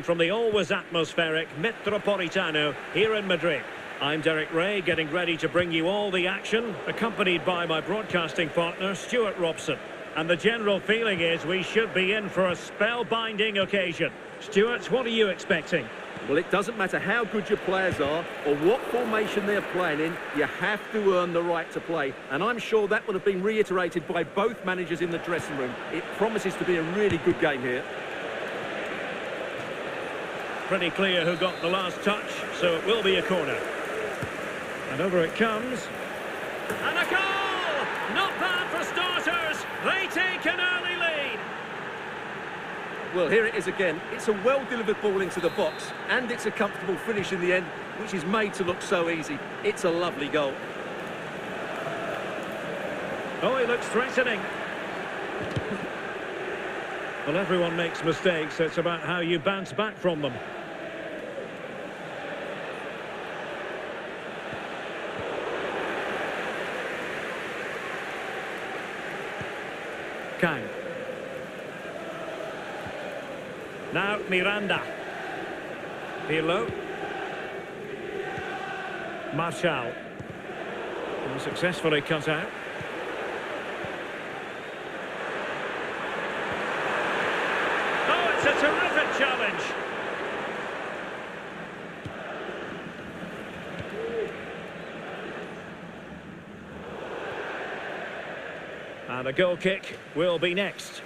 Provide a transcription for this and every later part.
from the always atmospheric Metropolitano here in Madrid. I'm Derek Ray, getting ready to bring you all the action, accompanied by my broadcasting partner, Stuart Robson. And the general feeling is we should be in for a spellbinding occasion. Stuart, what are you expecting? Well, it doesn't matter how good your players are or what formation they're playing in, you have to earn the right to play. And I'm sure that would have been reiterated by both managers in the dressing room. It promises to be a really good game here. Pretty clear who got the last touch, so it will be a corner. And over it comes. And a goal! Not bad for starters. They take an early lead. Well, here it is again. It's a well-delivered ball into the box, and it's a comfortable finish in the end, which is made to look so easy. It's a lovely goal. Oh, he looks threatening. Well, everyone makes mistakes. It's about how you bounce back from them. Kang. Now Miranda. Pirlo. Marshall. Successfully cut out. Oh, it's a terrific challenge. And a goal kick will be next.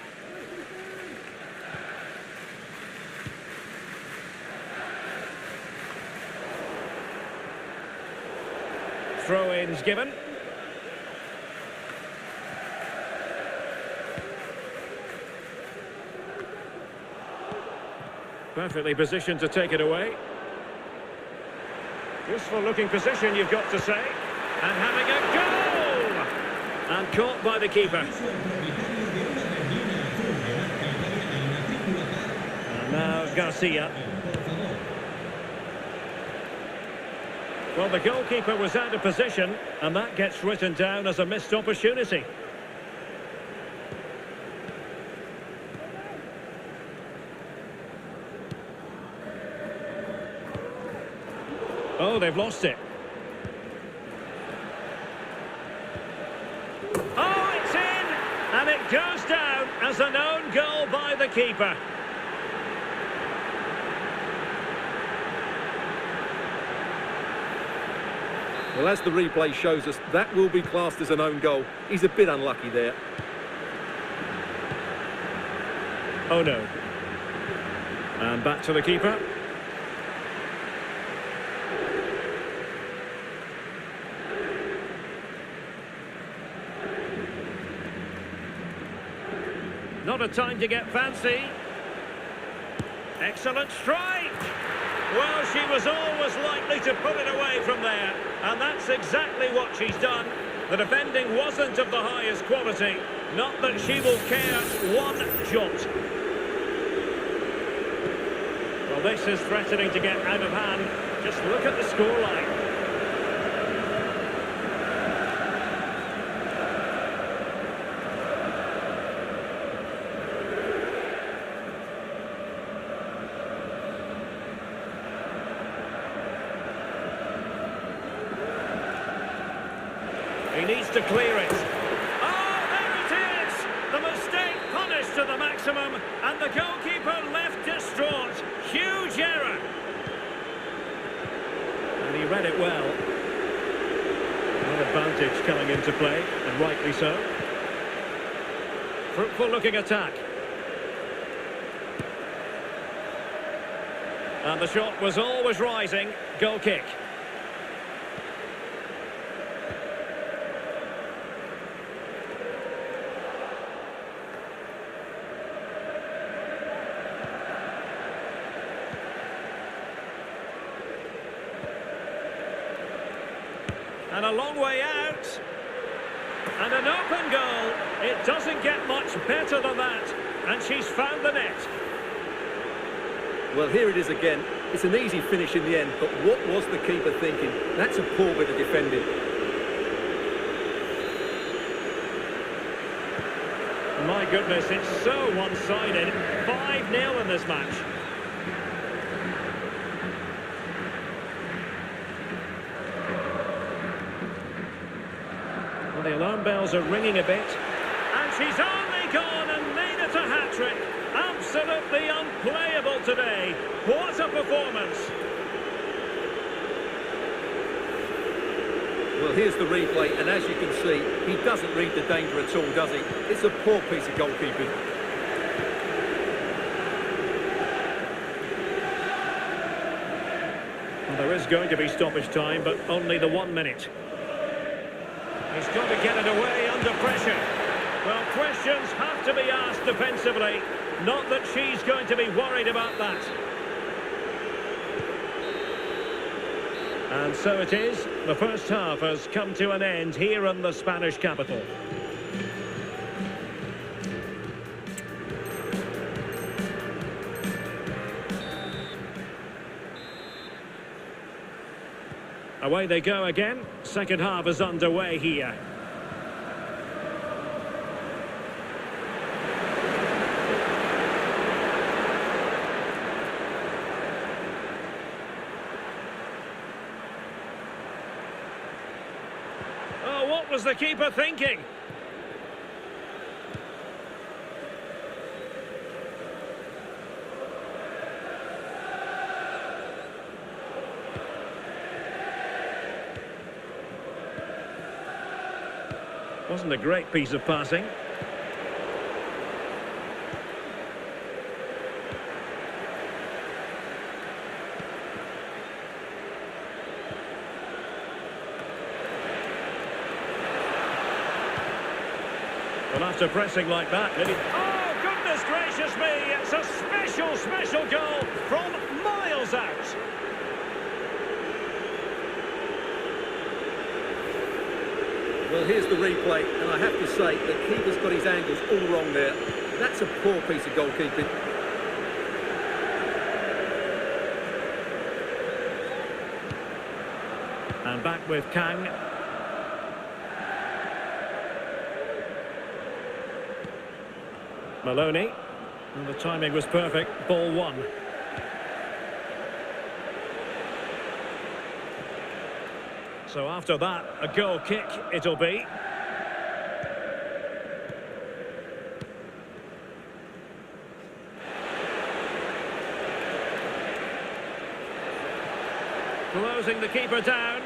Throw-ins given. Perfectly positioned to take it away. Useful looking position, you've got to say. And having a goal! And caught by the keeper. And now Garcia. Well, the goalkeeper was out of position, and that gets written down as a missed opportunity. Oh, they've lost it. Oh, it's in! And it goes down as an own goal by the keeper. Well, as the replay shows us, that will be classed as an own goal. He's a bit unlucky there. Oh, no. And back to the keeper. Not a time to get fancy. Excellent strike. Well, she was always likely to put it away from there. And that's exactly what she's done. The defending wasn't of the highest quality. Not that she will care one jot. Well, this is threatening to get out of hand. Just look at the scoreline. He needs to clear it. Oh, there it is! The mistake punished to the maximum, and the goalkeeper left distraught. Huge error. And he read it well. An advantage coming into play, and rightly so. Fruitful looking attack. And the shot was always rising. Goal kick. And a long way out. And an open goal. It doesn't get much better than that. And she's found the net. Well, here it is again. It's an easy finish in the end, but what was the keeper thinking? That's a poor bit of defending. My goodness, it's so one-sided. 5-0 in this match. Well, the alarm bells are ringing a bit. And she's only gone and made it a hat-trick. Absolutely unplayable today. What a performance. Well, here's the replay, and as you can see, he doesn't read the danger at all, does he? It's a poor piece of goalkeeping. Well, there is going to be stoppage time, but only the 1 minute. He's got to get it away under pressure. Well, questions have to be asked defensively. Not that she's going to be worried about that. And so it is. The first half has come to an end here in the Spanish capital. Away they go again. Second half is underway here. Oh, what was the keeper thinking? Wasn't a great piece of passing. Well, after pressing like that, did he... Oh, goodness gracious me! It's a special, special goal from miles out. Well, here's the replay, and I have to say, the keeper's got his angles all wrong there. That's a poor piece of goalkeeping. And back with Kang. Maloney. And the timing was perfect. Ball one. So after that, a goal kick it'll be. Closing the keeper down.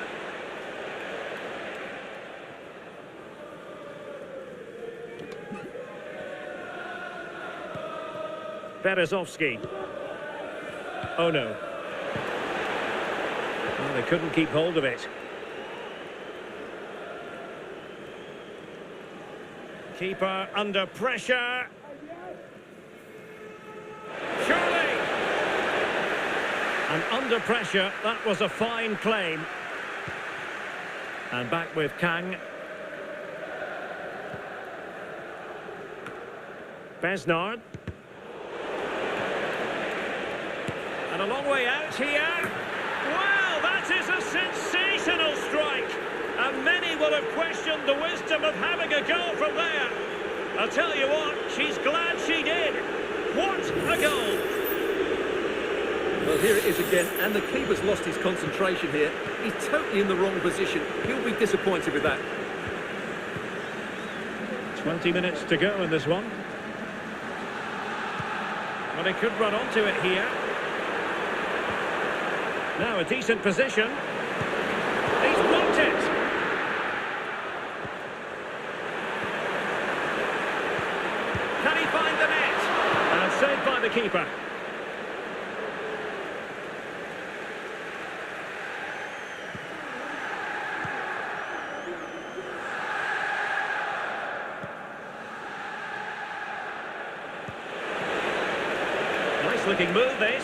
Berezovsky. Oh no. Well, they couldn't keep hold of it. Keeper under pressure. Surely! And under pressure, that was a fine claim. And back with Kang. Besnard. And a long way out here. Well, that is a sensational strike. And many will have questioned the wisdom of having a goal from there. I'll tell you what, she's glad she did. What a goal! Well, here it is again, and the keeper's lost his concentration here. He's totally in the wrong position. He'll be disappointed with that. 20 minutes to go in this one. Well, he could run onto it here. Now a decent position. He's blocked it. Can he find the net? And saved by the keeper. Nice looking move this.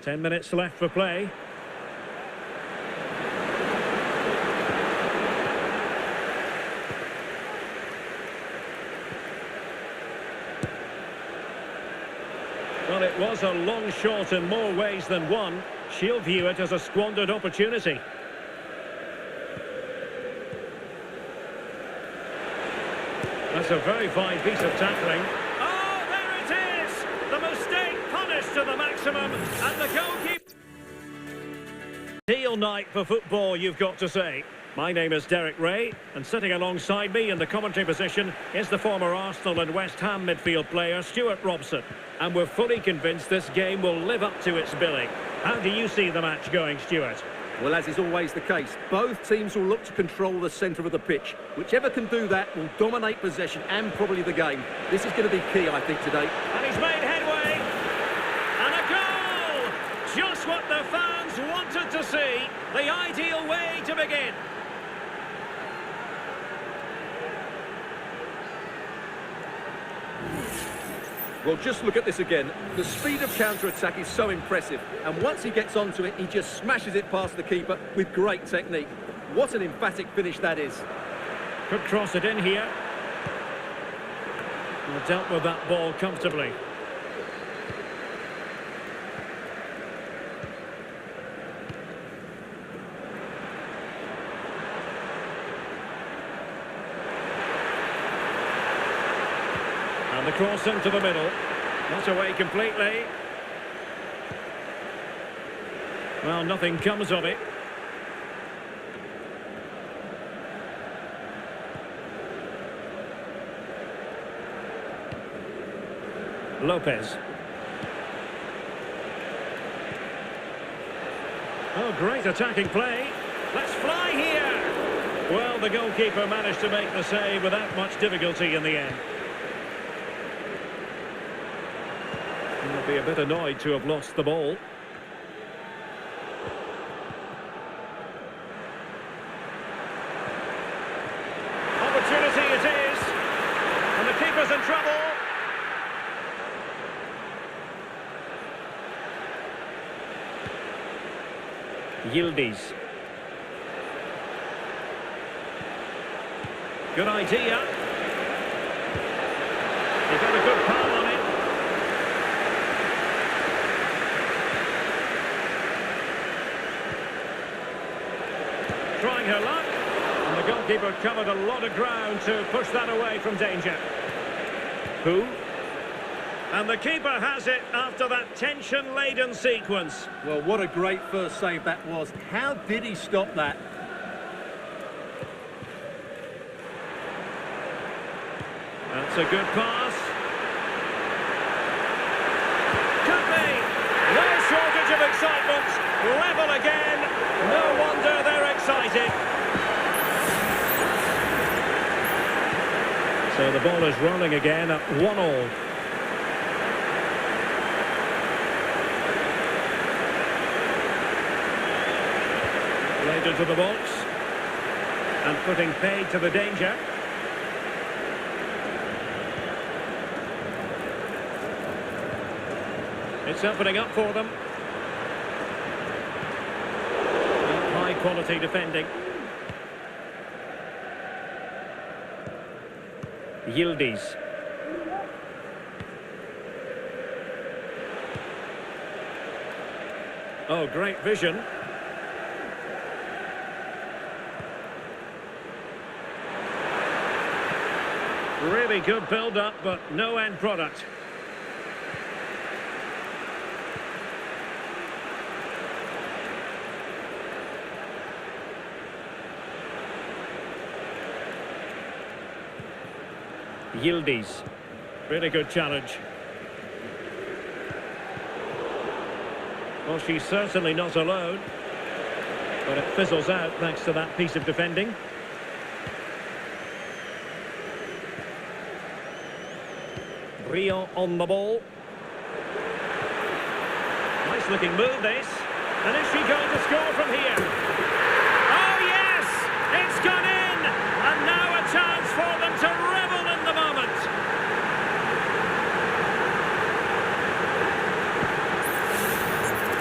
Ten minutes left for play. Well, it was a long shot in more ways than one. She'll view it as a squandered opportunity. That's a very fine piece of tackling. Oh, there it is! The mistake punished to the maximum, and the goalkeeper... Teal night for football, you've got to say. My name is Derek Ray, and sitting alongside me in the commentary position is the former Arsenal and West Ham midfield player Stuart Robson. And we're fully convinced this game will live up to its billing. How do you see the match going, Stuart? Well, as is always the case, both teams will look to control the centre of the pitch. Whichever can do that will dominate possession and probably the game. This is going to be key, I think, today. And he's made headway. And a goal! Just what the fans wanted to see. The ideal way to begin. Well, just look at this again. The speed of counter-attack is so impressive. And once he gets onto it, he just smashes it past the keeper with great technique. What an emphatic finish that is. Could cross it in here. Well, dealt with that ball comfortably. And the cross into the middle. Not away completely. Well, nothing comes of it. Lopez. Oh, great attacking play. Let's fly here. Well, the goalkeeper managed to make the save without much difficulty in the end. He'll be a bit annoyed to have lost the ball. Opportunity it is. And the keeper's in trouble. Yildiz. Good idea. He got a good palm on it. Trying her luck. And the goalkeeper covered a lot of ground to push that away from danger. Who? And the keeper has it after that tension-laden sequence. Well, what a great first save that was. How did he stop that? That's a good pass. Could be. No shortage of excitement. Level again. No wonder they're excited. So the ball is rolling again at 1-1. Played into the box. And putting paid to the danger. It's opening up for them. High quality defending. Yildiz. Oh, great vision. Really good build-up, but no end product. Yildiz. Really good challenge. Well, she's certainly not alone. But it fizzles out thanks to that piece of defending. Rio on the ball. Nice looking move this. And is she going to score from here? Oh yes! It's gone in! And now a chance for them to revel in the moment.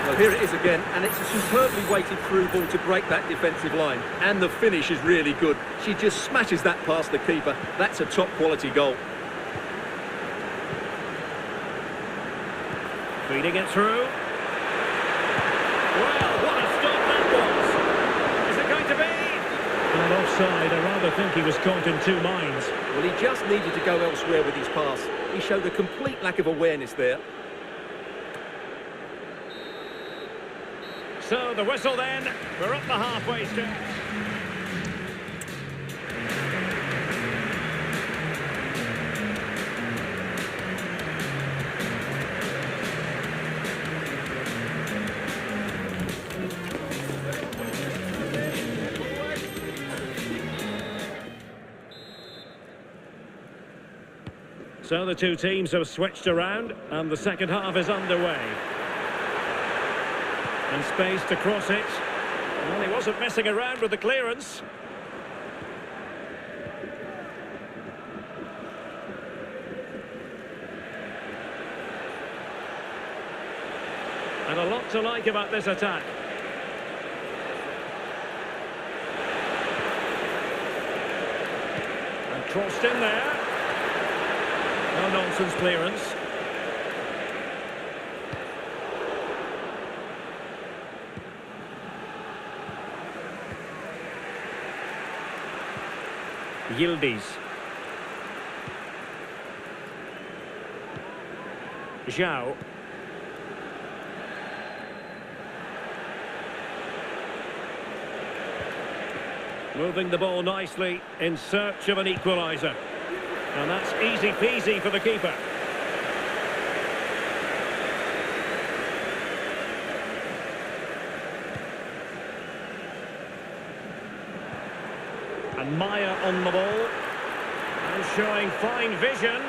Well, here it is again, and it's a superbly weighted through ball to break that defensive line. And the finish is really good. She just smashes that past the keeper. That's a top quality goal. Feeding it through. Well, what a stop that was. Is it going to be? And offside. I rather think he was caught in two minds. Well, he just needed to go elsewhere with his pass. He showed a complete lack of awareness there. So the whistle then. We're up the halfway stretch. So the two teams have switched around and the second half is underway. And space to cross it. Well, he wasn't messing around with the clearance. And a lot to like about this attack. And crossed in there. No nonsense clearance. Yildiz. Zhao. Moving the ball nicely in search of an equaliser. And that's easy peasy for the keeper. And Maya on the ball. And showing fine vision.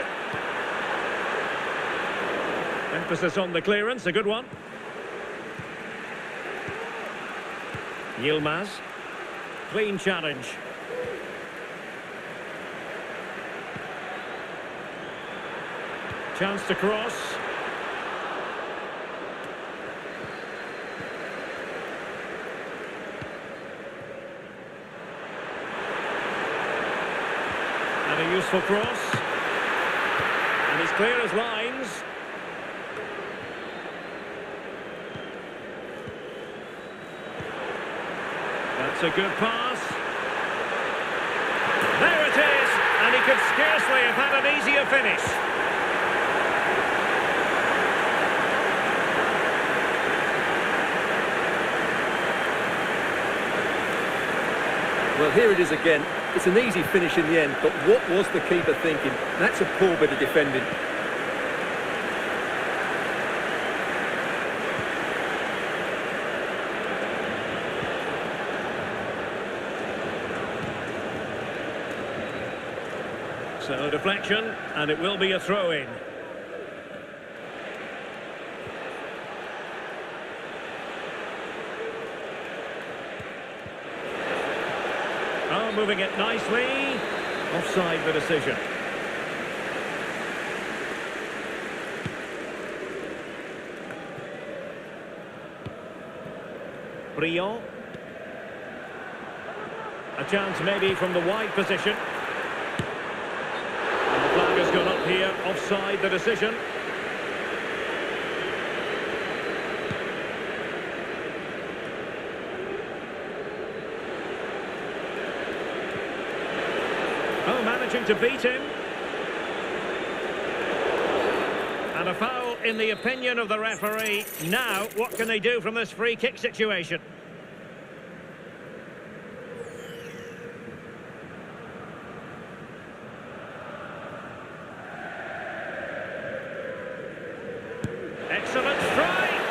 Emphasis on the clearance, a good one. Yilmaz. Clean challenge. Chance to cross. And a useful cross. And he's clear as lines. That's a good pass. There it is. And he could scarcely have had an easier finish. Well, here it is again. It's an easy finish in the end, but what was the keeper thinking? That's a poor bit of defending. So deflection, and it will be a throw-in. Oh, moving it nicely. Offside the decision. Briand. A chance maybe from the wide position. And the flag has gone up here. Offside the decision. Oh, managing to beat him. And a foul in the opinion of the referee. Now, what can they do from this free kick situation? Excellent strike!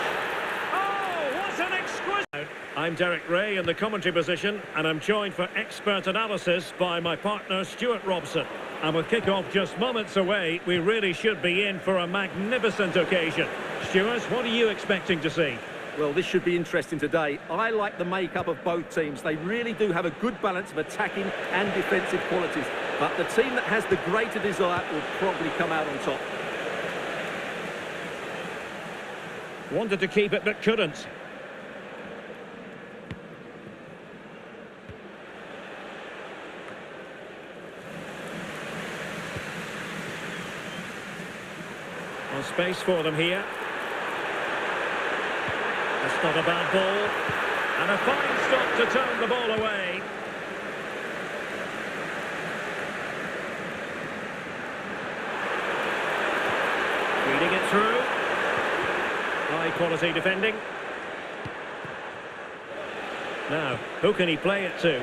Oh, what an exquisite... I'm Derek Ray in the commentary position, and I'm joined for expert analysis by my partner Stuart Robson. And with kick-off just moments away, we really should be in for a magnificent occasion. Stuart, what are you expecting to see? Well, this should be interesting today. I like the makeup of both teams. They really do have a good balance of attacking and defensive qualities. But the team that has the greater desire will probably come out on top. Wanted to keep it, but couldn't. Well, space for them here. That's not a bad ball. And a fine stop to turn the ball away. quality defending. Now, who can he play it to?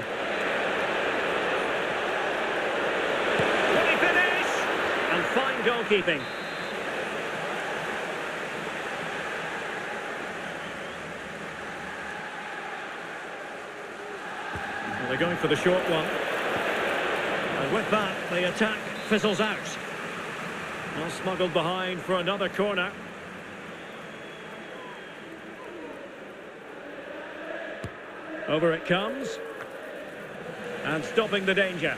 Will he finish? And fine goalkeeping. Well, they're going for the short one. And with that, the attack fizzles out. Well, smuggled behind for another corner. Over it comes. And stopping the danger.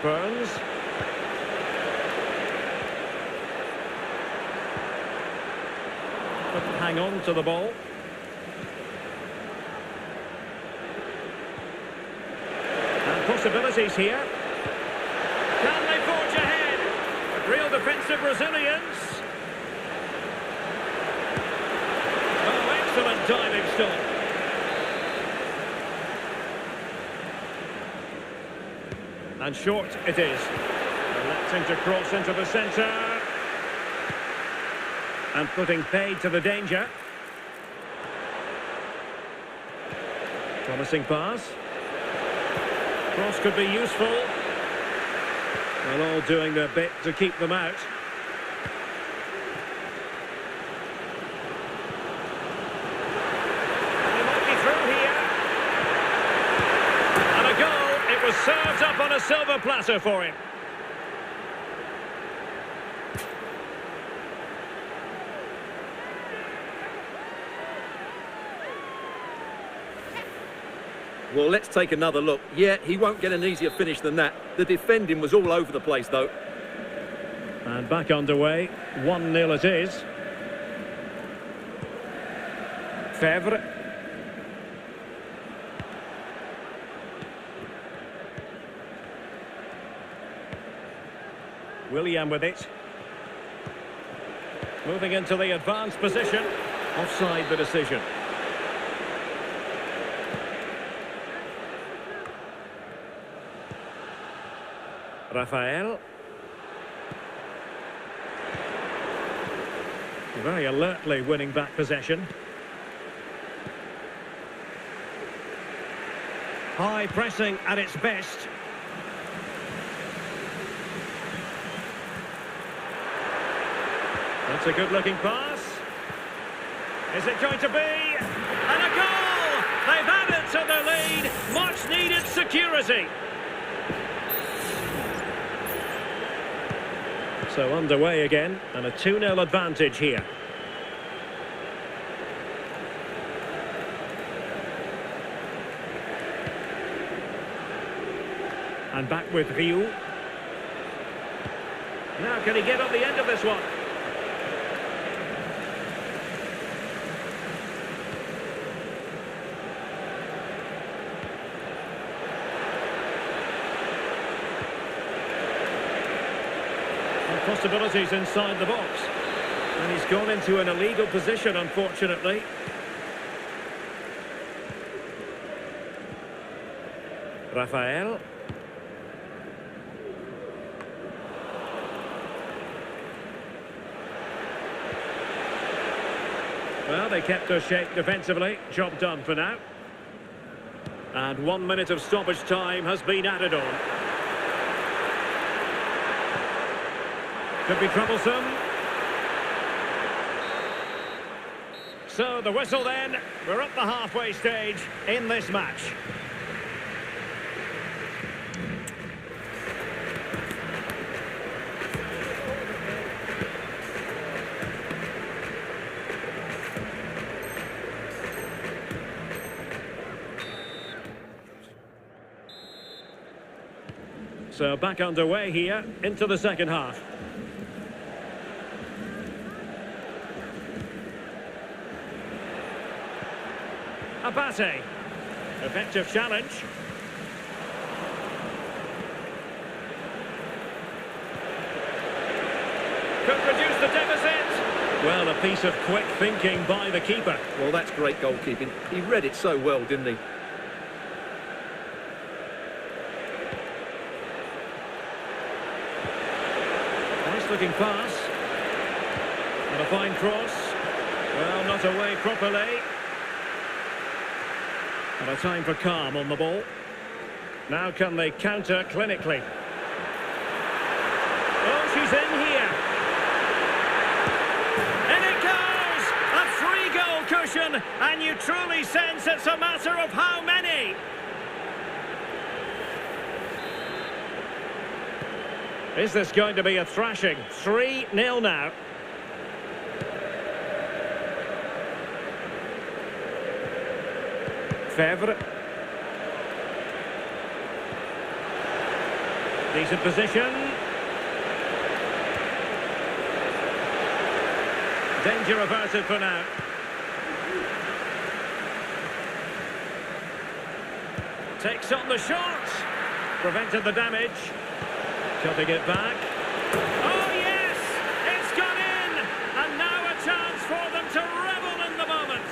Burns. Couldn't hang on to the ball. And possibilities here. Can they forge ahead? Real defensive resilience. Oh, excellent diving stop. And short it is. Electing to cross into the centre. And putting paid to the danger. Promising pass. Cross could be useful. Well, all doing their bit to keep them out. They might be through here. And a goal. It was served up on a silver platter for him. Well, let's take another look. Yeah, he won't get an easier finish than that. The defending was all over the place, though. And back underway. 1-0 it is. Fevre. William with it. Moving into the advanced position. Offside the decision. Rafael. Very alertly winning back possession. High pressing at its best. That's a good-looking pass. Is it going to be? And a goal! They've added to the lead. Much-needed security. So underway again, and a 2-0 advantage here. And back with Ryu. Now can he get on the end of this one? Possibilities inside the box. And he's gone into an illegal position, unfortunately. Rafael. Well, they kept their shape defensively. Job done for now. And 1 minute of stoppage time has been added on. Could be troublesome. So the whistle then. We're at the halfway stage in this match. So back underway here into the second half. Abate. Effective challenge. Could reduce the deficit. Well, a piece of quick thinking by the keeper. Well, that's great goalkeeping. He read it so well, didn't he? looking pass. And a fine cross. Well, not away properly. And a time for calm on the ball. Now can they counter clinically? Oh, she's in here. In it goes! A 3-goal cushion, and you truly sense it's a matter of how many. Is this going to be a thrashing? 3-0 now. Fevre. Decent position. Danger averted for now. Takes on the shot. Prevented the damage. Cutting it back. Oh yes! It's gone in! And now a chance for them to revel in the moment.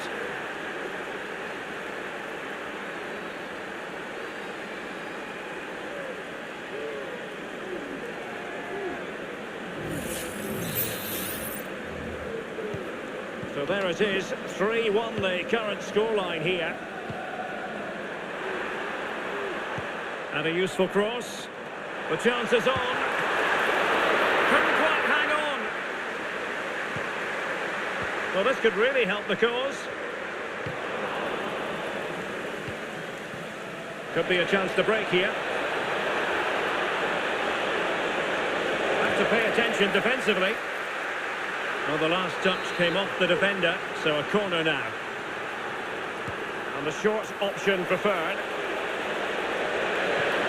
So there it is, 3-1 the current scoreline here. And a useful cross. The chance is on. Couldn't quite hang on. Well, this could really help the cause. Could be a chance to break here. Have to pay attention defensively. Well, the last touch came off the defender, so a corner now. And the short option preferred.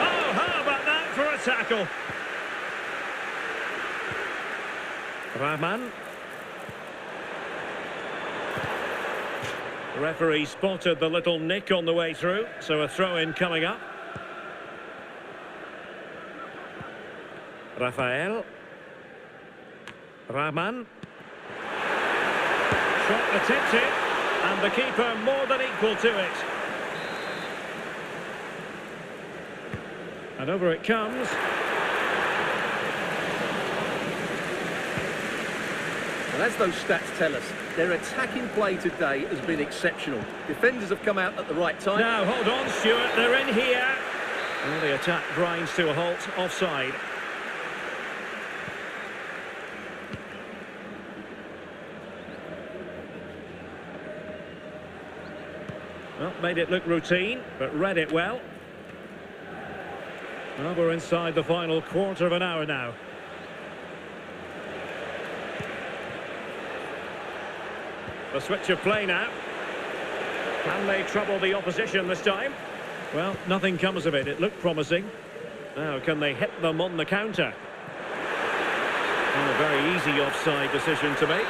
Oh, how about that for a tackle? Rahman. The referee spotted the little nick on the way through, so a throw-in coming up. Rafael. Rahman. Shot attempted, and the keeper more than equal to it. And over it comes. And as those stats tell us, their attacking play today has been exceptional. Defenders have come out at the right time. Now, hold on, Stuart, they're in here. Well, the attack grinds to a halt, offside. Well, made it look routine, but read it well. Well, we're inside the final quarter of an hour now. The switch of play now. Can they trouble the opposition this time? Well, nothing comes of it. It looked promising. Now, can they hit them on the counter? Well, a very easy offside decision to make.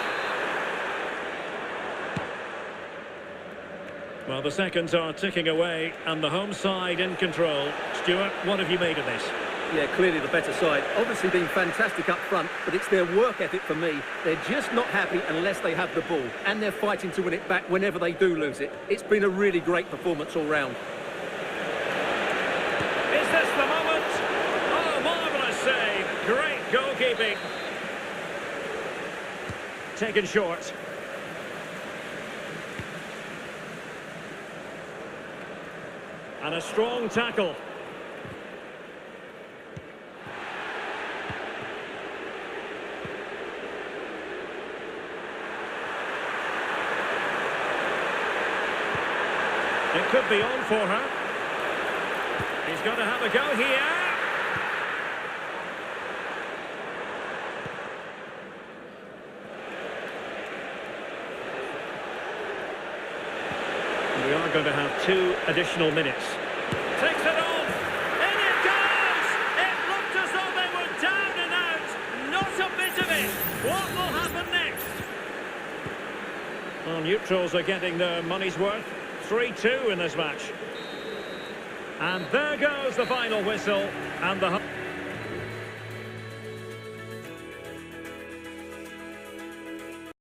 Well, the seconds are ticking away, and the home side in control. Stuart, what have you made of this? Yeah, clearly the better side. Obviously been fantastic up front, but it's their work ethic for me. They're just not happy unless they have the ball, and they're fighting to win it back whenever they do lose it. It's been a really great performance all round. Is this the moment? Oh, marvellous save. Great goalkeeping. Taken short. And a strong tackle. It could be on for her. He's going to have a go here. We are going to have 2 additional minutes. Takes it off. In it goes! It looked as though they were down and out. Not a bit of it. What will happen next? Well, neutrals are getting their money's worth. 3-2 in this match. And there goes the final whistle. And the...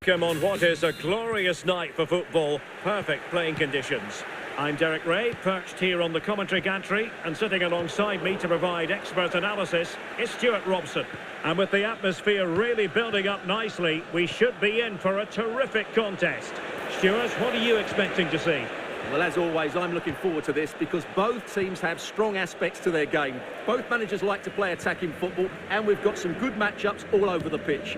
Come on, what is a glorious night for football. Perfect playing conditions. I'm Derek Ray, perched here on the commentary gantry, and sitting alongside me to provide expert analysis is Stuart Robson. And with the atmosphere really building up nicely, we should be in for a terrific contest. Stuart, what are you expecting to see? Well, as always, I'm looking forward to this because both teams have strong aspects to their game. Both managers like to play attacking football, and we've got some good matchups all over the pitch.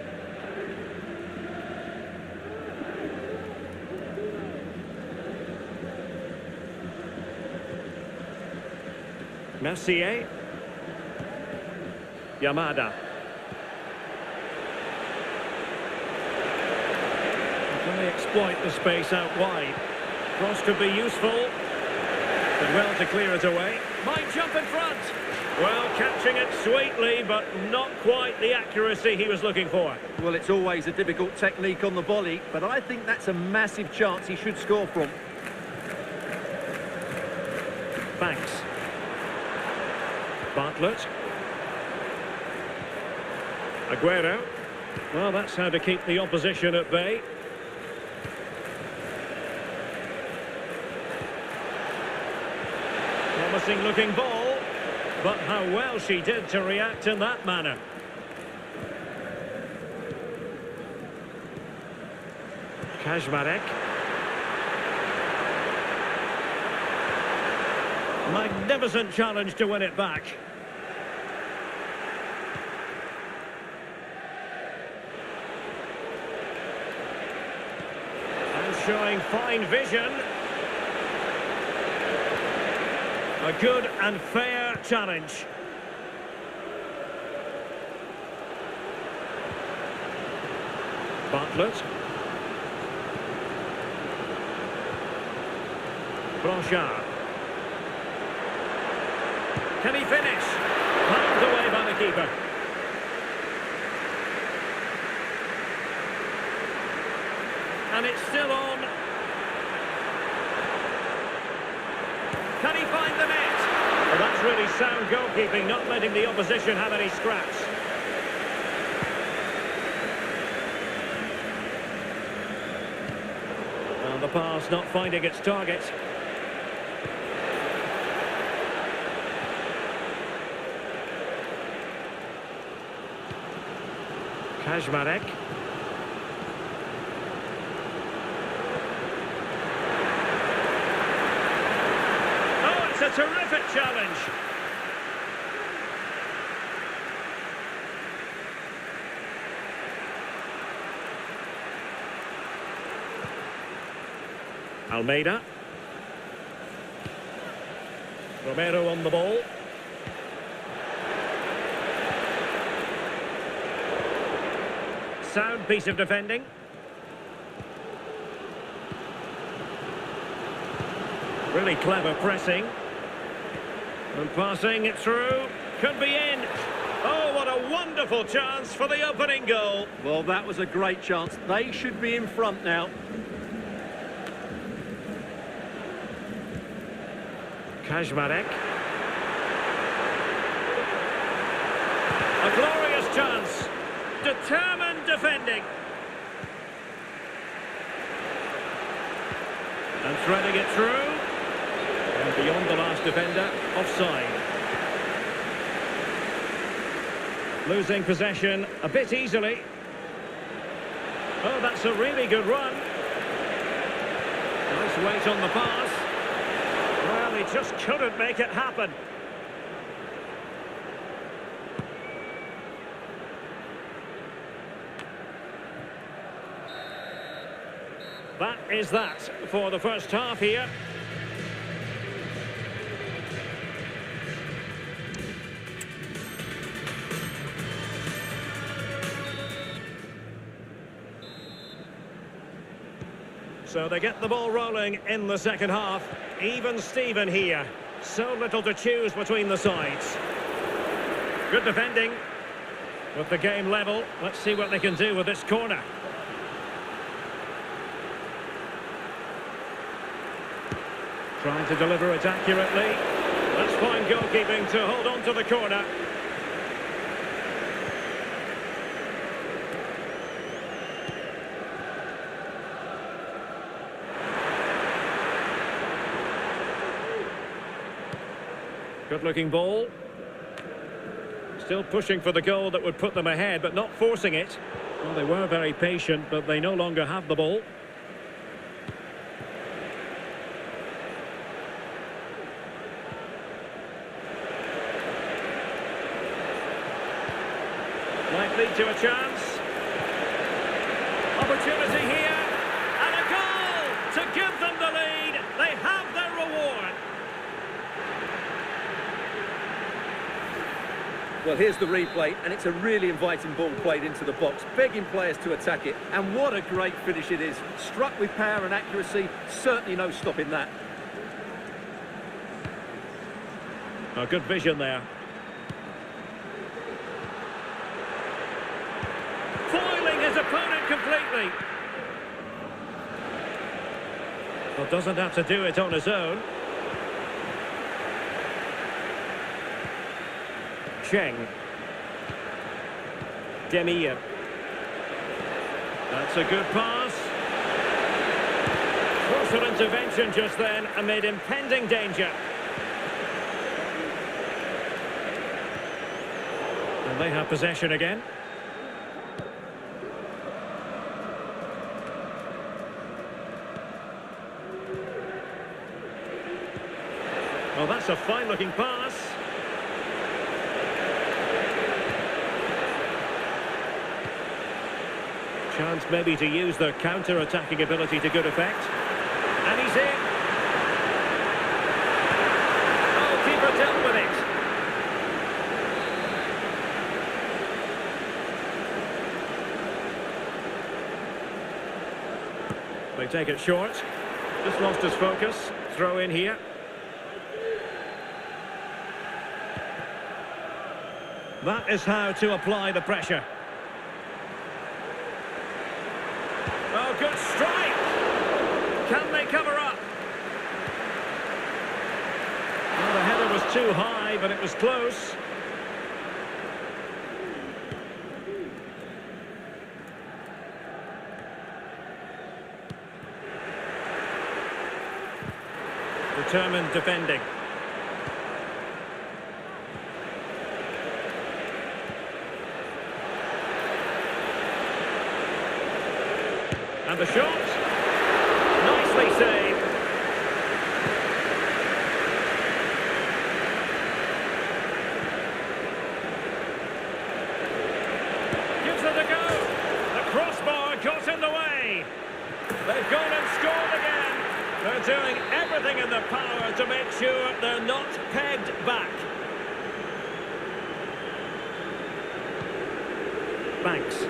Mercier. Yamada. Can they exploit the space out wide? Cross could be useful. But well to clear it away. Might jump in front. Well, catching it sweetly, but not quite the accuracy he was looking for. Well, it's always a difficult technique on the volley, but I think that's a massive chance he should score from. Banks. Bartlett. Aguero. Well, that's how to keep the opposition at bay. Promising looking ball, but how well she did to react in that manner. Kajmarek. Magnificent challenge to win it back. And showing fine vision. A good and fair challenge. Bartlett. Blanchard. Can he finish? Palmed away by the keeper. And it's still on. Can he find the net? Well, that's really sound goalkeeping, not letting the opposition have any scraps. And the pass not finding its target. Kajmarek. Oh, it's a terrific challenge. Almeida. Romero on the ball. Sound piece of defending. Really clever pressing. And passing it through. Could be in. Oh, what a wonderful chance for the opening goal. Well, that was a great chance. They should be in front now. Kajmarek. A glorious chance. Determined defending. And threading it through. And beyond the last defender, offside. Losing possession a bit easily. Oh, that's a really good run. Nice weight on the pass. Well, he just couldn't make it happen. That is that for the first half here. So they get the ball rolling in the second half. Even Steven here. So little to choose between the sides. Good defending. With the game level, let's see what they can do with this corner. Trying to deliver it accurately. That's fine goalkeeping to hold on to the corner. Good-looking ball. Still pushing for the goal that would put them ahead, but not forcing it. Well, they were very patient, but they no longer have the ball. Might lead to a chance. Opportunity here. And a goal to give them the lead. They have their reward. Well, here's the replay, and it's a really inviting ball played into the box, begging players to attack it. And what a great finish it is. Struck with power and accuracy, certainly no stopping that. Oh, good vision there. Foiling his opponent completely. Well, doesn't have to do it on his own. Cheng. Demir. That's a good pass. Crucial intervention just then amid impending danger. And they have possession again. Well, that's a fine-looking pass. Chance maybe to use their counter-attacking ability to good effect. And he's in. Oh, keeper dealt with it. They take it short. Just lost his focus. Throw in here. That is how to apply the pressure. Oh, good strike! Can they cover up? Well, the header was too high, but it was close. Determined defending. And the shot, nicely saved. Gives it a go. The crossbar got in the way. They've gone and scored again. They're doing everything in their power to make sure they're not pegged back. Banks.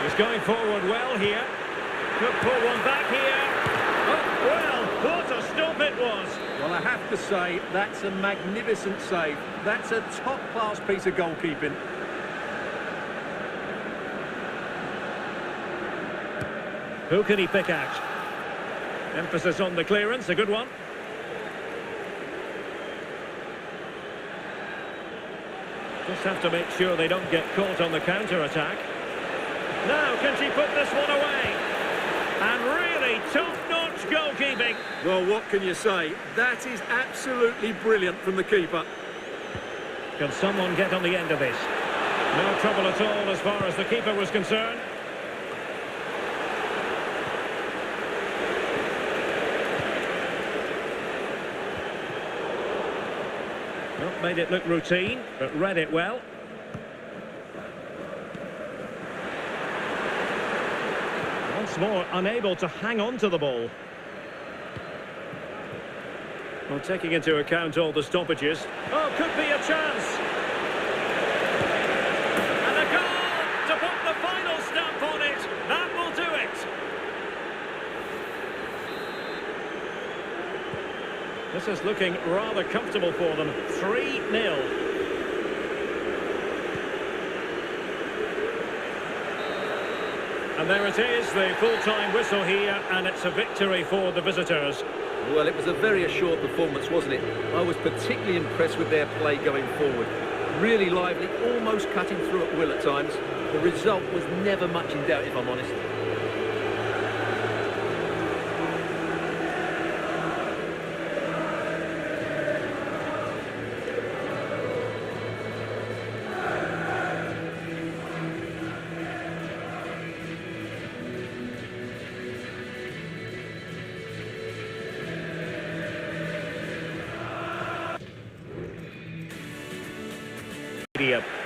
He's going forward well here. Could pull one back here. Oh, well, what a stop it was. Well, I have to say, that's a magnificent save. That's a top-class piece of goalkeeping. Who can he pick out? Emphasis on the clearance, a good one. Just have to make sure they don't get caught on the counter-attack. Now, can she put this one away? And really top-notch goalkeeping. Well, what can you say? That is absolutely brilliant from the keeper. Can someone get on the end of this? No trouble at all as far as the keeper was concerned. Well, made it look routine, but read it well. Once more, unable to hang on to the ball. Well, taking into account all the stoppages. Oh, could be a chance. And a goal to put the final stamp on it. That will do it. This is looking rather comfortable for them. 3-0. And there it is, the full-time whistle here, and it's a victory for the visitors. Well, it was a very assured performance, wasn't it? I was particularly impressed with their play going forward. Really lively, almost cutting through at will at times. The result was never much in doubt, if I'm honest.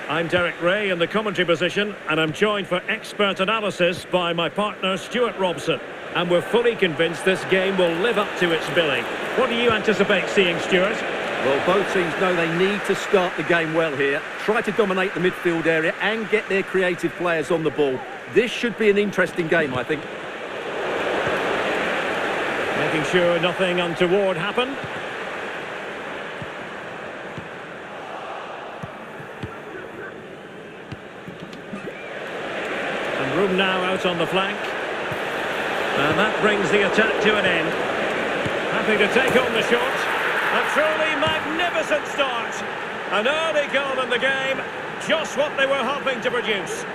I'm Derek Ray in the commentary position, and I'm joined for expert analysis by my partner Stuart Robson. And we're fully convinced this game will live up to its billing. What do you anticipate seeing, Stuart? Well, both teams know they need to start the game well here, try to dominate the midfield area and get their creative players on the ball. This should be an interesting game, I think. Making sure nothing untoward happened. And room now out on the flank. And that brings the attack to an end. Happy to take on the shot. A truly magnificent start. An early goal in the game. Just what they were hoping to produce.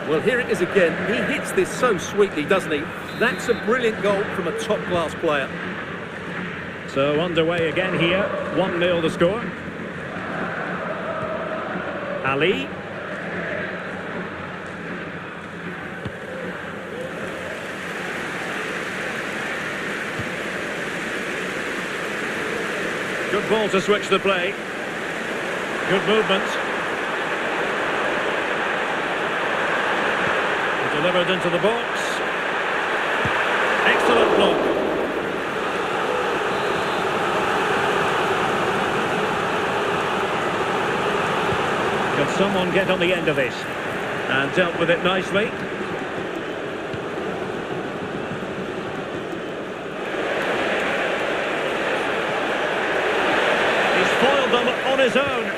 Well, here it is again. He hits this so sweetly, doesn't he? That's a brilliant goal from a top-class player. So underway again here. 1-0 the score. Ali. Good ball to switch the play. Good movement. Delivered into the box. Excellent block. Can someone get on the end of this? And dealt with it nicely. He's foiled them on his own.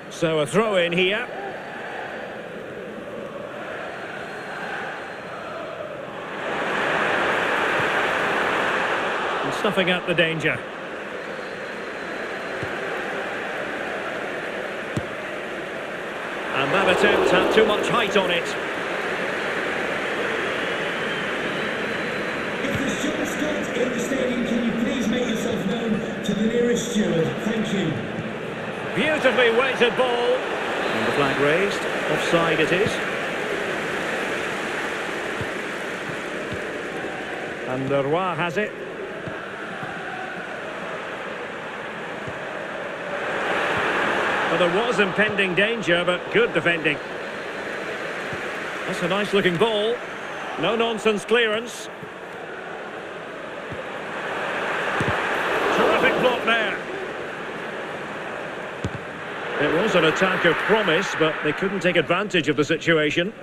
So a throw in here. And snuffing out the danger. And that attempt had too much height on it. If there's John Scott in the stadium, can you please make yourself known to the nearest steward? Thank you. Beautifully weighted ball. And the flag raised. Offside it is. And Roy has it. Well, there was impending danger, but good defending. That's a nice looking ball. No nonsense clearance. Terrific block there. It was an attack of promise, but they couldn't take advantage of the situation.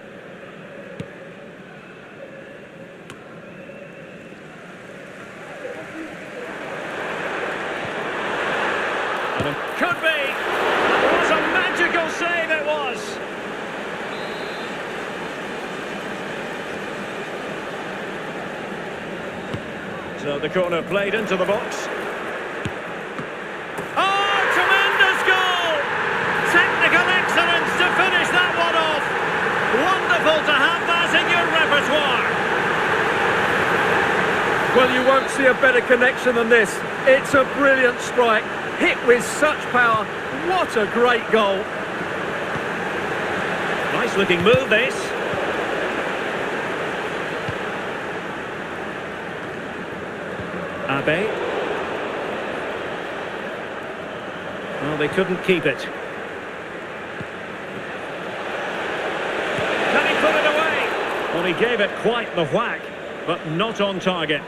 And it could be! It was a magical save, it was! So the corner played into the box. Technical excellence to finish that one off. Wonderful to have that in your repertoire. Well, you won't see a better connection than this. It's a brilliant strike, hit with such power. What a great goal. Nice looking move, this. Abe. Well, they couldn't keep it. Well, he gave it quite the whack, but not on target.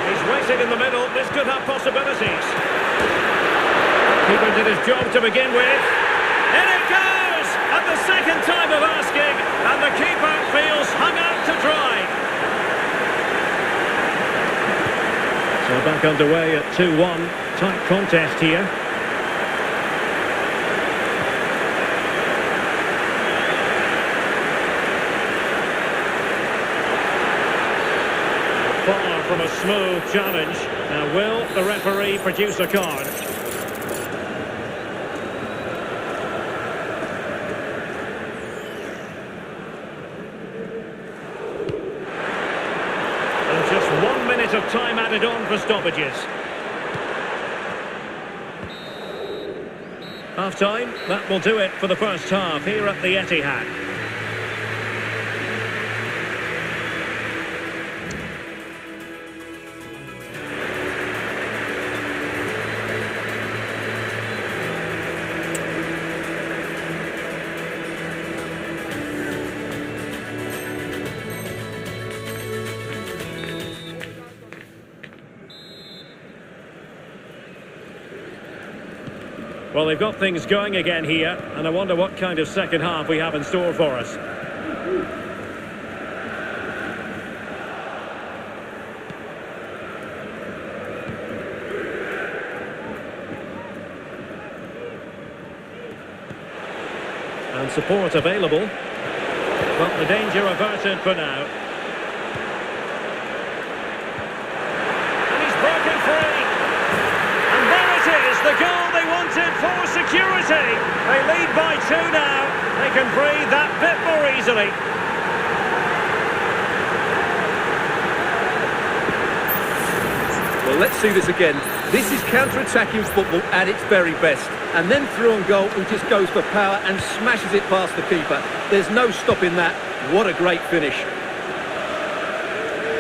He's waiting in the middle. This could have possibilities. Keeper did his job to begin with. In it goes! At the second time of asking, and the keeper feels hung out to dry. So back underway at 2-1. Tight contest here. from a smooth challenge. Now, will the referee produce a card? And just 1 minute of time added on for stoppages. Half-time, that will do it for the first half here at the Etihad. Well, they've got things going again here, and I wonder what kind of second half we have in store for us. And support available. Well, the danger averted for now. And he's broken free. And there it is, the goal they wanted for security. They lead by 2 now. They can breathe that bit more easily. Well, let's see this again. This is counter-attacking football at its very best. And then through on goal, he just goes for power and smashes it past the keeper. There's no stopping that. What a great finish.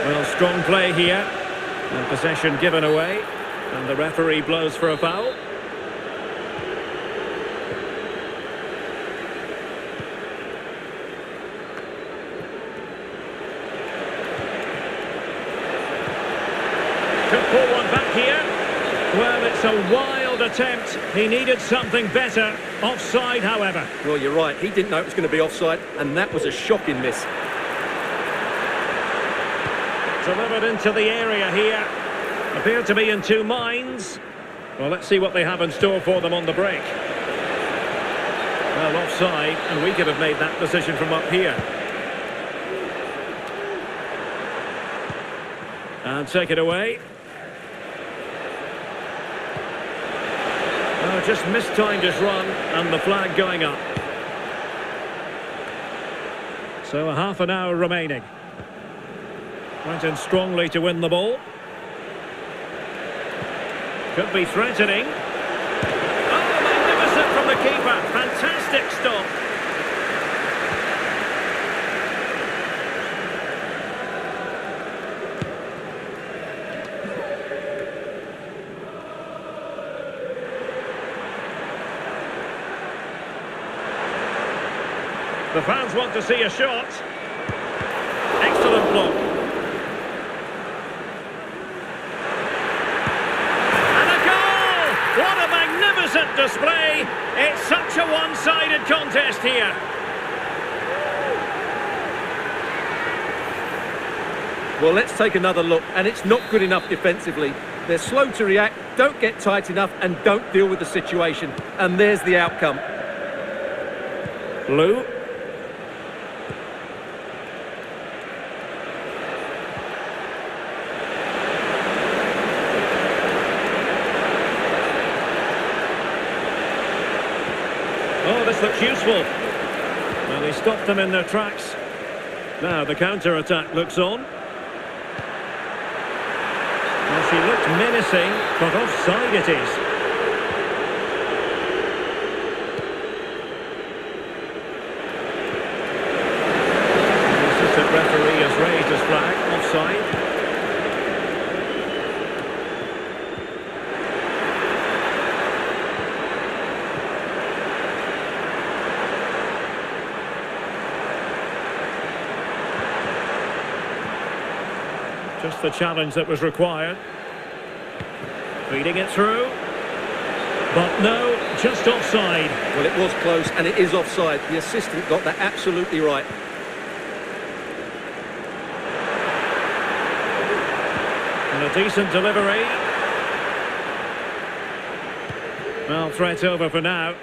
Well, strong play here. And possession given away. And the referee blows for a foul. Could pull one back here. Well, it's a wild attempt. He needed something better. Offside, however. Well, you're right. He didn't know it was going to be offside, and that was a shocking miss. Delivered into the area here. Appear to be in two minds. Well, let's see what they have in store for them on the break. Well, offside, and we could have made that decision from up here. And take it away. Oh, just mistimed his run, and the flag going up. So a half an hour remaining. Went in strongly to win the ball. Could be threatening. Oh, magnificent from the keeper. Fantastic stop. The fans want to see a shot. Excellent block. What a magnificent display! It's such a one-sided contest here. Well, let's take another look, and it's not good enough defensively. They're slow to react, don't get tight enough, and don't deal with the situation. And there's the outcome. Blue. Oh, this looks useful. Well, he stopped them in their tracks. Now the counter-attack looks on. Well, she looked menacing, but offside it is. The assistant referee has raised his flag, offside. Just the challenge that was required. Feeding it through. But no, just offside. Well, it was close, and it is offside. The assistant got that absolutely right. And a decent delivery. Well, threat over for now.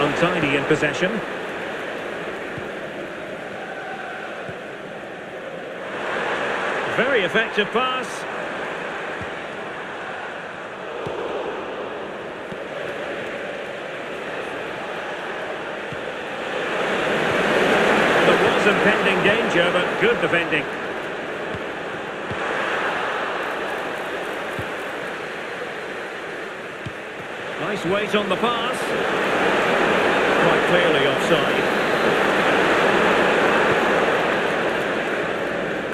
Untidy in possession. very effective pass. There was impending danger, but good defending. Nice weight on the pass. Quite clearly offside.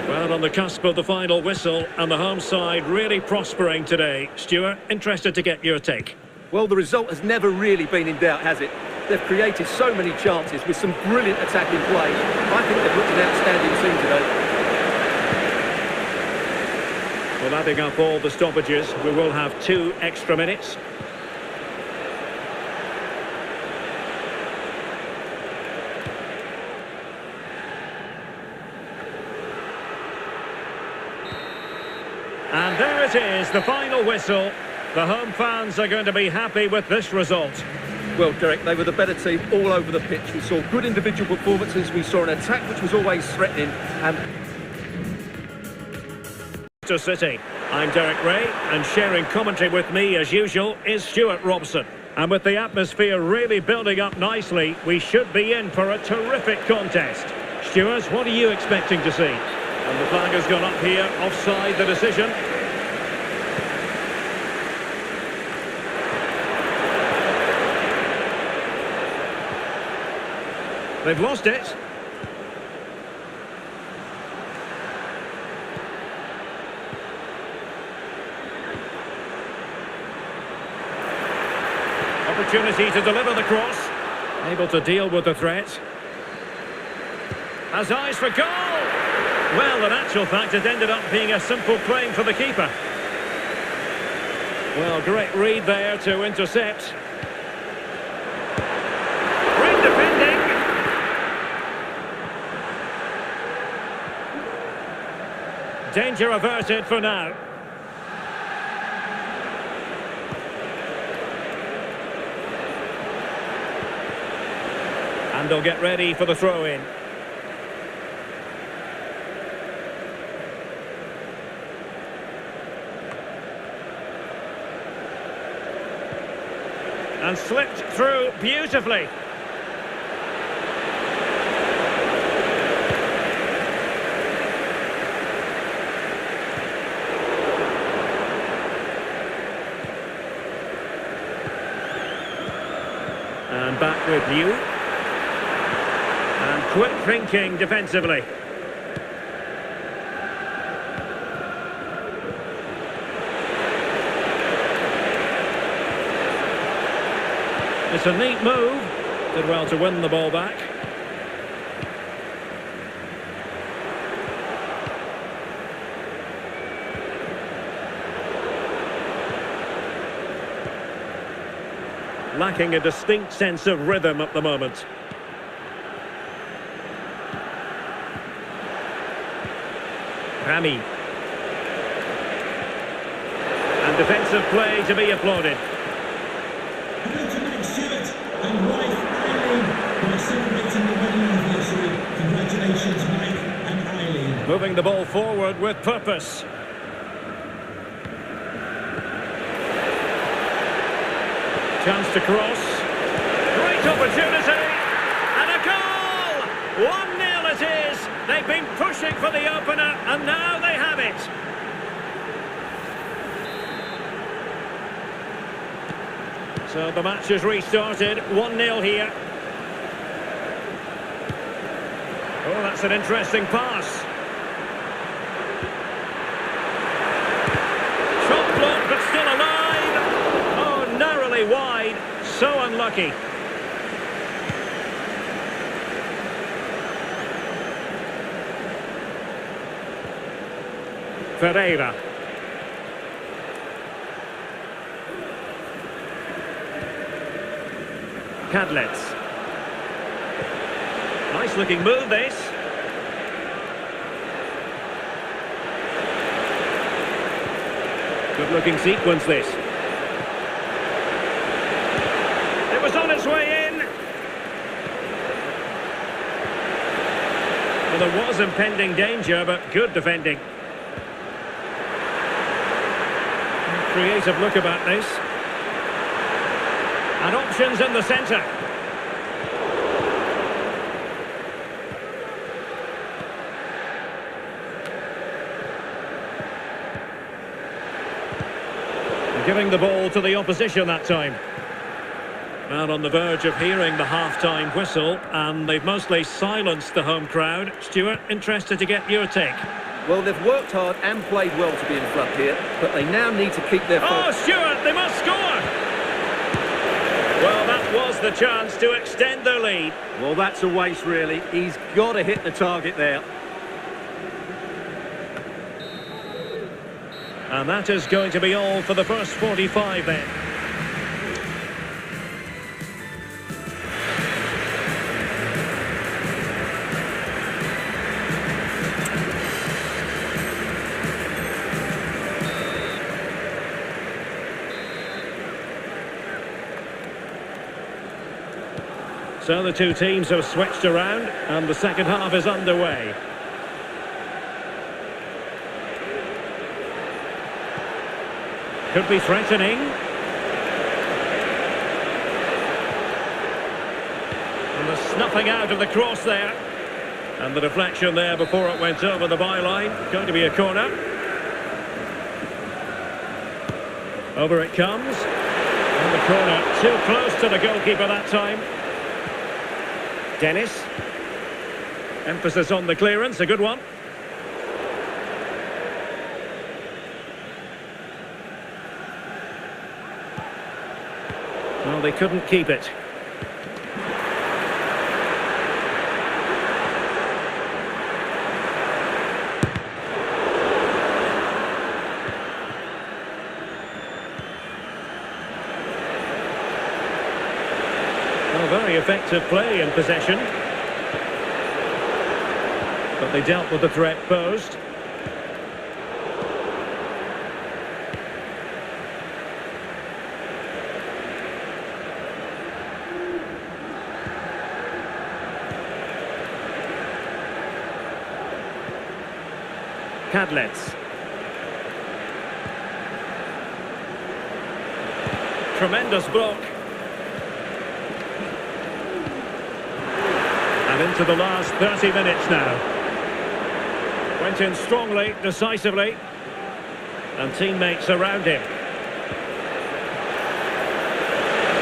Well, on the cusp of the final whistle, and the home side really prospering today. Stuart, interested to get your take. Well, the result has never really been in doubt, has it? They've created so many chances with some brilliant attacking play. I think they've looked an outstanding team today. Well, adding up all the stoppages, we will have 2 extra minutes. And there it is, the final whistle. The home fans are going to be happy with this result. Well, Derek, they were the better team all over the pitch. We saw good individual performances. We saw an attack which was always threatening. And City. I'm Derek Ray, and sharing commentary with me, as usual, is Stuart Robson. And with the atmosphere really building up nicely, we should be in for a terrific contest. Stuart, what are you expecting to see? And the flag has gone up here, offside the decision. They've lost it. Opportunity to deliver the cross. Able to deal with the threat. Has eyes for goal! Well, in actual fact, it ended up being a simple claim for the keeper. Well, great read there to intercept. Great defending. Danger averted for now. And they'll get ready for the throw-in. And slipped through beautifully. And back with you. And quick thinking defensively. It's a neat move. Did well to win the ball back. Lacking a distinct sense of rhythm at the moment. Rami. And defensive play to be applauded. And wife Eileen, who are celebrating the wedding anniversary. Congratulations, Mike and Eileen. Moving the ball forward with purpose. Chance to cross. Great opportunity. And a goal! 1-0 it is. They've been pushing for the opener, and now they have it. So the match has restarted, 1-0 here. Oh, that's an interesting pass. Shot blocked, but still alive. Oh, narrowly wide. So unlucky. Ferreira. Cadlets. Nice looking move this. Good looking sequence this. It was on its way in. Well, there was impending danger, but good defending. creative look about this. And options in the centre. Giving the ball to the opposition that time. Well, on the verge of hearing the half-time whistle, and they've mostly silenced the home crowd. Stuart, interested to get your take. Well, they've worked hard and played well to be in front here, but they now need to keep their Oh, Stuart, they must score! Well, that was the chance to extend their lead. Well, that's a waste, really. He's got to hit the target there. And that is going to be all for the first 45 then. So the two teams have switched around and the second half is underway. Could be threatening. And the snuffing out of the cross there. And the deflection there before it went over the byline. Going to be a corner. Over it comes. And the corner too close to the goalkeeper that time. Dennis. Emphasis on the clearance, a good one. Well, they couldn't keep it. Well, very effective play in possession. But they dealt with the threat posed. Cadlets. Tremendous block. And into the last 30 minutes now. Went in strongly, decisively. And teammates around him.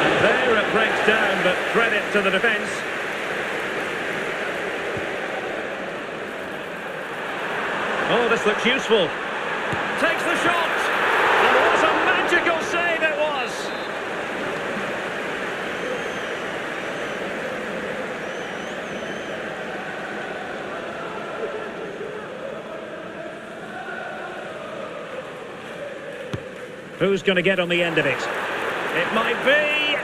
And there it breaks down, but credit to the defence. Oh, this looks useful. Takes the shot. And what a magical save it was. Who's going to get on the end of it? It might be.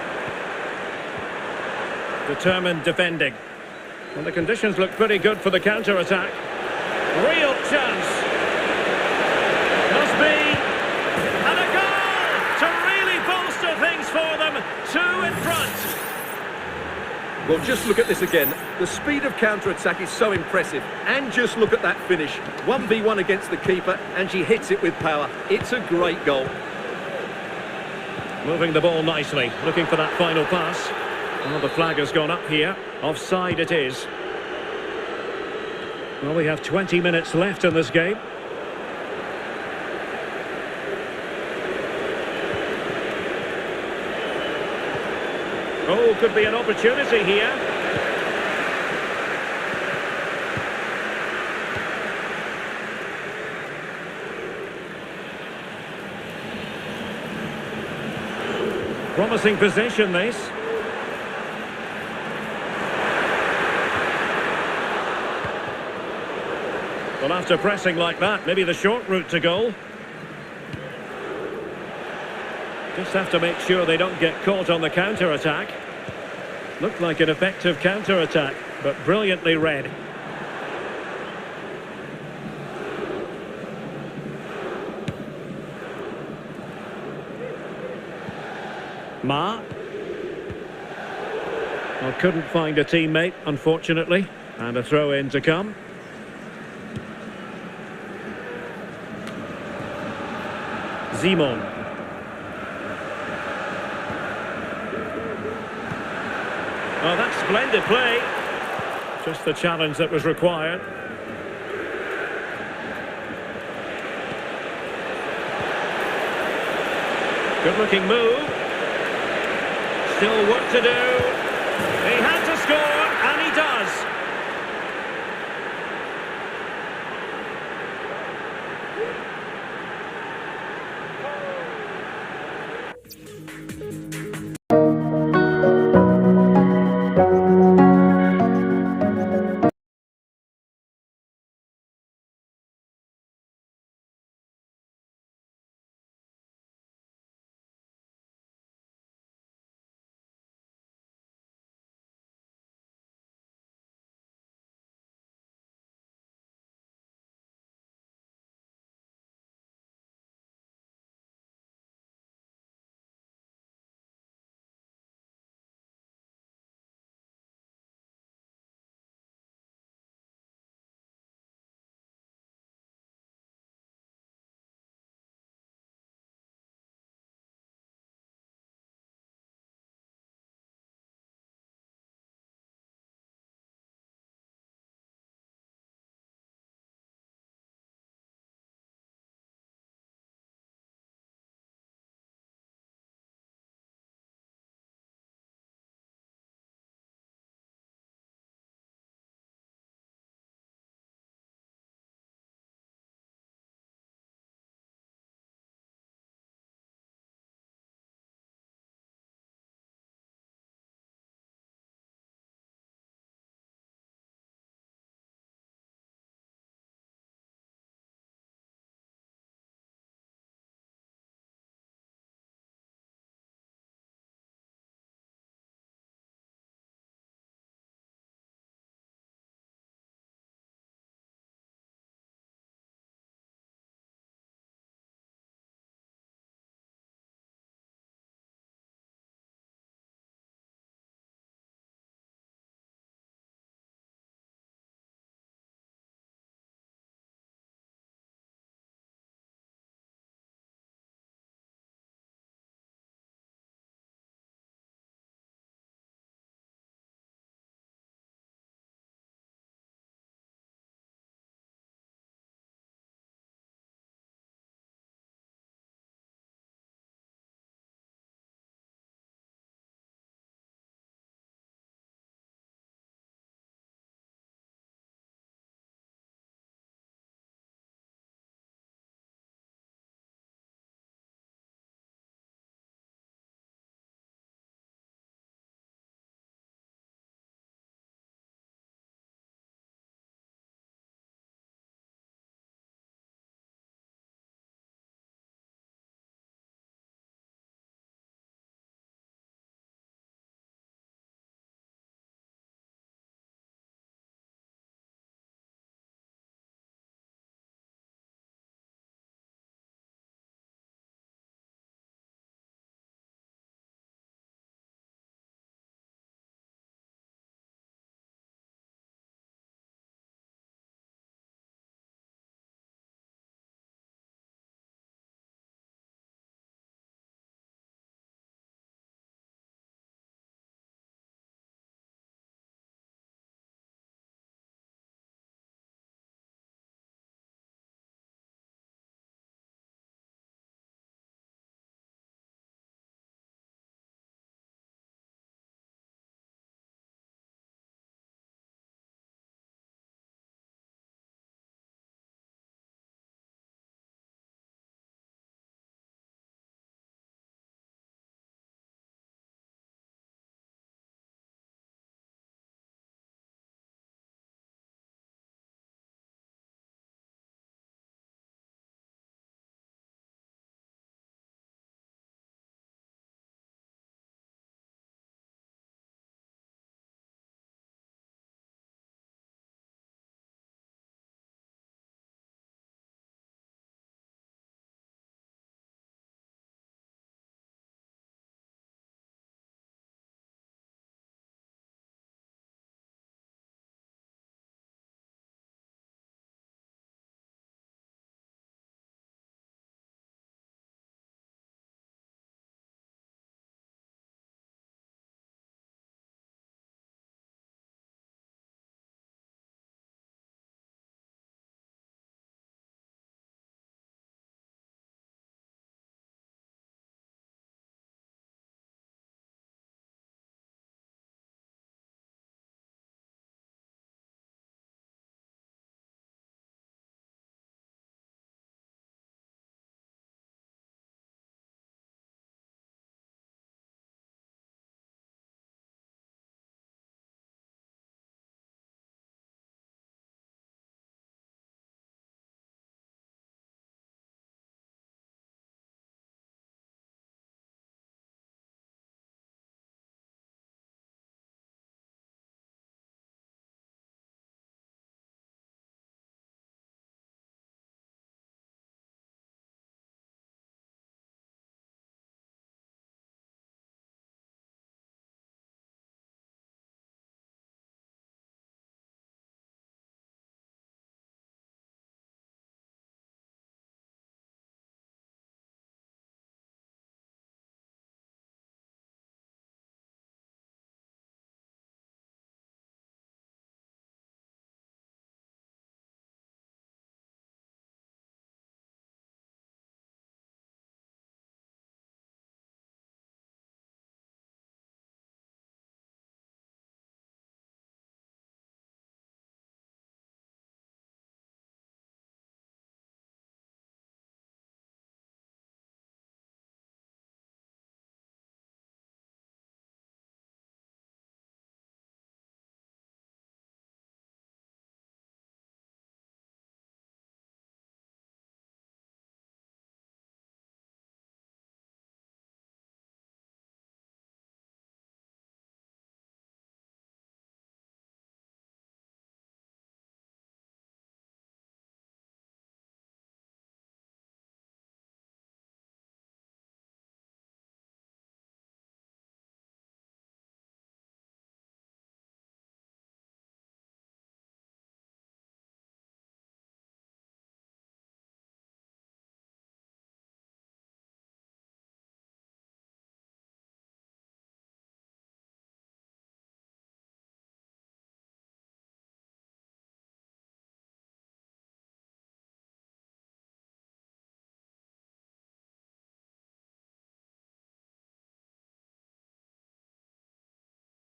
Determined defending. Well, the conditions look pretty good for the counter-attack. Real chance. Must be. And a goal to really bolster things for them. Two in front. Well, just look at this again. The speed of counter-attack is so impressive. And just look at that finish. 1v1 against the keeper, and she hits it with power. It's a great goal. Moving the ball nicely, looking for that final pass. Well, the flag has gone up here. Offside it is. Well, we have 20 minutes left in this game. Oh, could be an opportunity here. Promising possession, this. Well, after pressing like that, maybe the short route to goal. Just have to make sure they don't get caught on the counter-attack. Looked like an effective counter-attack, but brilliantly read. Ma. Well, couldn't find a teammate, unfortunately. And a throw-in to come. Simon. Oh, that's splendid play. Just the challenge that was required. Good looking move. Still work to do.